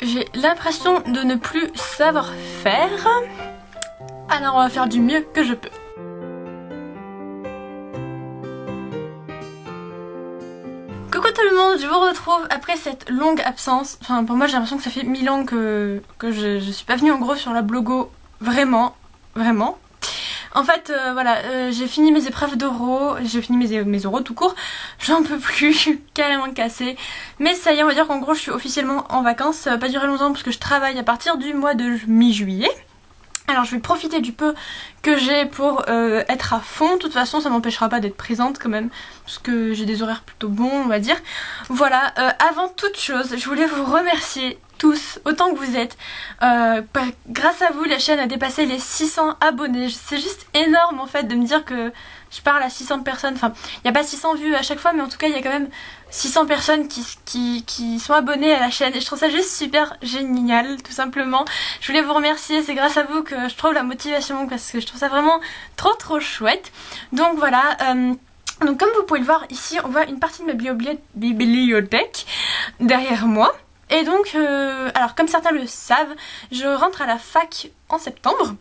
j'ai l'impression de ne plus savoir faire. Alors on va faire du mieux que je peux. Coucou tout le monde, je vous retrouve après cette longue absence. Enfin pour moi j'ai l'impression que ça fait 1000 ans que je suis pas venue en gros sur la blogo. Vraiment. En fait voilà, j'ai fini mes épreuves d'oraux, j'ai fini mes oraux tout court. J'en peux plus, je suis carrément cassée. Mais ça y est, on va dire qu'en gros je suis officiellement en vacances. Ça va pas durer longtemps parce que je travaille à partir du mois de mi-juillet. Alors je vais profiter du peu que j'ai pour être à fond. De toute façon ça m'empêchera pas d'être présente quand même, parce que j'ai des horaires plutôt bons on va dire. Voilà, avant toute chose je voulais vous remercier tous autant que vous êtes. Grâce à vous la chaîne a dépassé les 600 abonnés. C'est juste énorme en fait de me dire que je parle à 600 personnes. Enfin il n'y a pas 600 vues à chaque fois, mais en tout cas il y a quand même 600 personnes qui sont abonnées à la chaîne et je trouve ça juste super génial tout simplement. Je voulais vous remercier, c'est grâce à vous que je trouve la motivation, parce que je trouve ça vraiment trop chouette. Donc voilà, donc comme vous pouvez le voir ici, on voit une partie de ma bibliothèque derrière moi. Et donc, alors comme certains le savent, je rentre à la fac en septembre.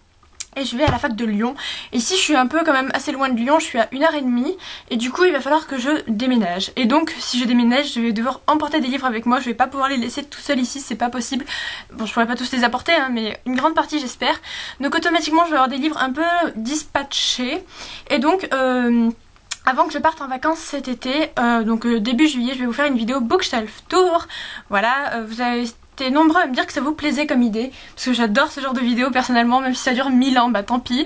Et je vais à la fac de Lyon. Et ici je suis un peu quand même assez loin de Lyon, je suis à 1h30. Et du coup il va falloir que je déménage. Et donc si je déménage je vais devoir emporter des livres avec moi. Je vais pas pouvoir les laisser tout seul ici, c'est pas possible. Bon je pourrais pas tous les apporter hein, mais une grande partie j'espère. Donc automatiquement je vais avoir des livres un peu dispatchés. Et donc avant que je parte en vacances cet été, donc début juillet, je vais vous faire une vidéo bookshelf tour. Voilà, vous avez été nombreux à me dire que ça vous plaisait comme idée, parce que j'adore ce genre de vidéo personnellement, même si ça dure 1000 ans, bah tant pis.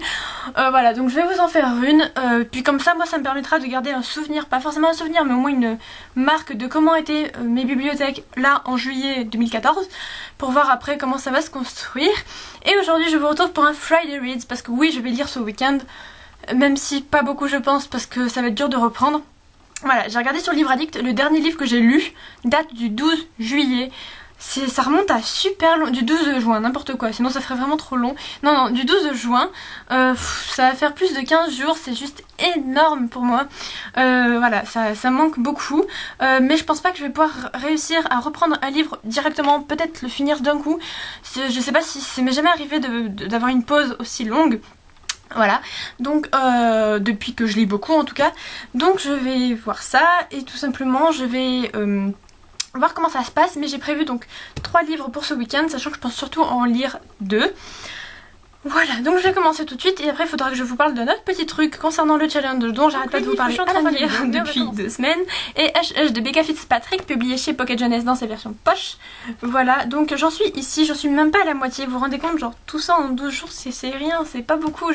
Voilà, donc je vais vous en faire une, puis comme ça, moi ça me permettra de garder un souvenir, pas forcément un souvenir, mais au moins une marque de comment étaient mes bibliothèques là en juillet 2014, pour voir après comment ça va se construire. Et aujourd'hui je vous retrouve pour un Friday Reads, parce que oui, je vais lire ce week-end, même si pas beaucoup je pense, parce que ça va être dur de reprendre. Voilà, j'ai regardé sur Livre Addict, le dernier livre que j'ai lu date du 12 juillet. Ça remonte à super long, du 12 juin, n'importe quoi, sinon ça ferait vraiment trop long. Non, du 12 juin, ça va faire plus de 15 jours, c'est juste énorme pour moi. Voilà, ça manque beaucoup, mais je pense pas que je vais pouvoir réussir à reprendre un livre directement, peut-être le finir d'un coup. Je sais pas si ça m'est jamais arrivé d'avoir une pause aussi longue. Voilà, donc depuis que je lis beaucoup en tout cas. Donc je vais voir ça et tout simplement je vais voir comment ça se passe. Mais j'ai prévu donc 3 livres pour ce week-end, sachant que je pense surtout en lire 2. Voilà, donc je vais commencer tout de suite et après il faudra que je vous parle d'un autre petit truc concernant le challenge dont j'arrête pas de vous parler. Je suis en train de lire depuis 2 semaines. Et HH de Becca Fitzpatrick, publié chez Pocket Jeunesse dans sa version poche. Voilà, donc j'en suis ici, j'en suis même pas à la moitié. Vous vous rendez compte, genre tout ça en 12 jours c'est rien, c'est pas beaucoup.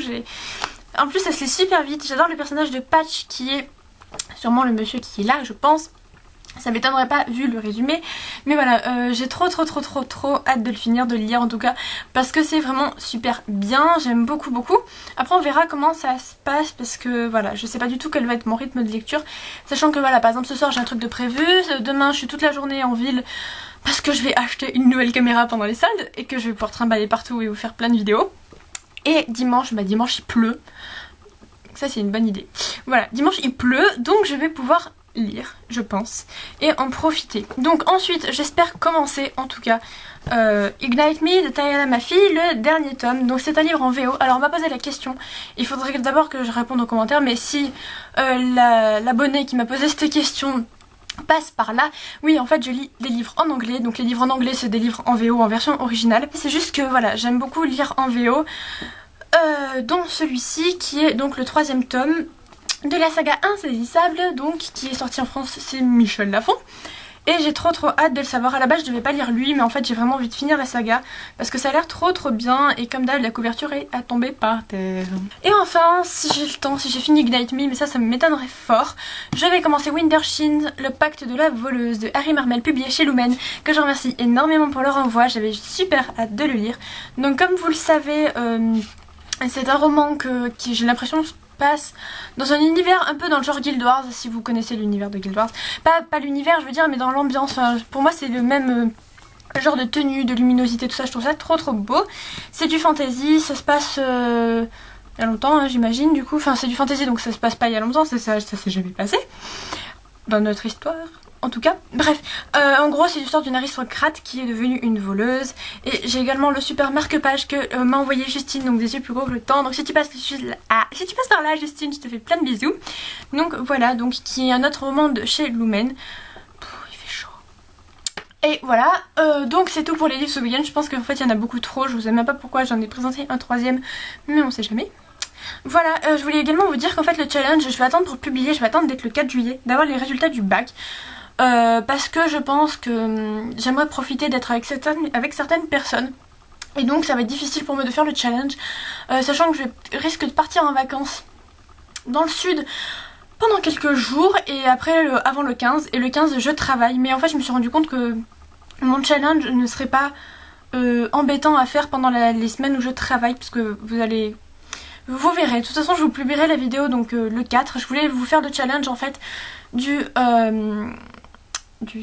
En plus ça se lit super vite. J'adore le personnage de Patch qui est sûrement le monsieur qui est là je pense. Ça m'étonnerait pas vu le résumé, mais voilà, j'ai trop hâte de le finir, de le lire en tout cas, parce que c'est vraiment super bien, j'aime beaucoup. Après on verra comment ça se passe, parce que voilà, je sais pas du tout quel va être mon rythme de lecture, sachant que voilà, par exemple ce soir j'ai un truc de prévu, demain je suis toute la journée en ville, parce que je vais acheter une nouvelle caméra pendant les soldes, et que je vais pouvoir trimballer partout et vous faire plein de vidéos. Et dimanche, bah dimanche il pleut, ça c'est une bonne idée. Voilà, dimanche il pleut, donc je vais pouvoir lire je pense et en profiter. Donc ensuite j'espère commencer en tout cas Ignite Me de Tayana Mafi, le dernier tome. Donc c'est un livre en VO. Alors on m'a posé la question, il faudrait d'abord que je réponde aux commentaires, mais si l'abonné qui m'a posé cette question passe par là, oui en fait je lis des livres en anglais, donc les livres en anglais c'est des livres en VO en version originale. C'est juste que voilà, j'aime beaucoup lire en VO, dont celui-ci qui est donc le 3e tome de la saga Insaisissable, donc qui est sorti en France, c'est Michel Lafon. Et j'ai trop hâte de le savoir. À la base je devais pas lire lui, mais en fait j'ai vraiment envie de finir la saga parce que ça a l'air trop bien, et comme d'hab la couverture est à tomber par terre. Et enfin, si j'ai le temps, si j'ai fini Ignite Me, mais ça m'étonnerait fort, je vais commencer Wintershin, le pacte de la voleuse de Harry Marmel, publié chez Lumen, que je remercie énormément pour leur envoi. J'avais super hâte de le lire. Donc comme vous le savez, c'est un roman qui j'ai l'impression passe dans un univers un peu dans le genre Guild Wars, si vous connaissez l'univers de Guild Wars. Pas l'univers je veux dire, mais dans l'ambiance. Enfin, pour moi c'est le même genre de tenue, de luminosité, tout ça. Je trouve ça trop beau. C'est du fantasy, ça se passe il y a longtemps hein, j'imagine du coup. Enfin c'est du fantasy donc ça se passe pas il y a longtemps, ça s'est jamais passé dans notre histoire. en tout cas. Bref, en gros c'est l'histoire d'une aristocrate qui est devenue une voleuse. Et j'ai également le super marque-page que m'a envoyé Justine, donc des yeux plus gros que le temps. Donc si tu passes par là Justine, je te fais plein de bisous. Donc voilà, donc qui est un autre roman de chez Lumen. Il fait chaud. Et voilà, donc c'est tout pour les livres ce week-end. Je pense qu'en fait il y en a beaucoup trop, je vous sais même pas pourquoi j'en ai présenté un troisième, mais on sait jamais. Voilà, je voulais également vous dire qu'en fait le challenge, je vais attendre pour publier, je vais attendre d'être le 4 juillet, d'avoir les résultats du bac. Parce que je pense que j'aimerais profiter d'être avec certaines personnes. Et donc ça va être difficile pour moi de faire le challenge, sachant que je risque de partir en vacances dans le sud pendant quelques jours et après avant le 15. Et le 15 je travaille, mais en fait je me suis rendu compte que mon challenge ne serait pas embêtant à faire pendant les semaines où je travaille, parce que vous verrez, de toute façon je vous publierai la vidéo donc le 4. Je voulais vous faire le challenge en fait du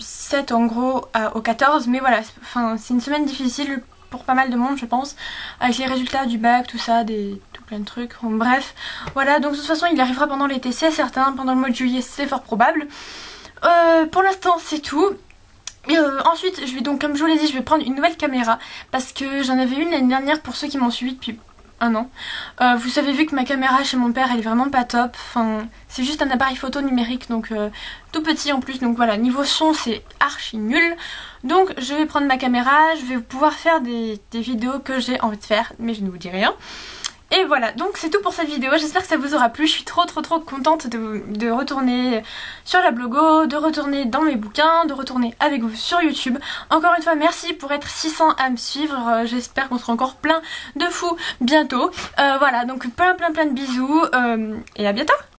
7 en gros au 14, mais voilà, c'est une semaine difficile pour pas mal de monde je pense, avec les résultats du bac, tout ça, tout plein de trucs, bon, bref, voilà, donc de toute façon il arrivera pendant l'été, c'est certain, pendant le mois de juillet c'est fort probable. Pour l'instant c'est tout. Ensuite je vais donc, comme je vous l'ai dit, je vais prendre une nouvelle caméra, parce que j'en avais une l'année dernière pour ceux qui m'ont suivi depuis un an. Vous avez vu que ma caméra chez mon père elle est vraiment pas top, c'est juste un appareil photo numérique, donc tout petit en plus, donc voilà, niveau son c'est archi nul. Donc je vais prendre ma caméra, je vais pouvoir faire des vidéos que j'ai envie de faire, mais je ne vous dis rien. Et voilà, donc c'est tout pour cette vidéo, j'espère que ça vous aura plu, je suis trop contente de retourner sur la blogo, de retourner dans mes bouquins, de retourner avec vous sur YouTube. Encore une fois, merci pour être 600 à me suivre, j'espère qu'on sera encore plein de fous bientôt. Voilà, donc plein de bisous et à bientôt.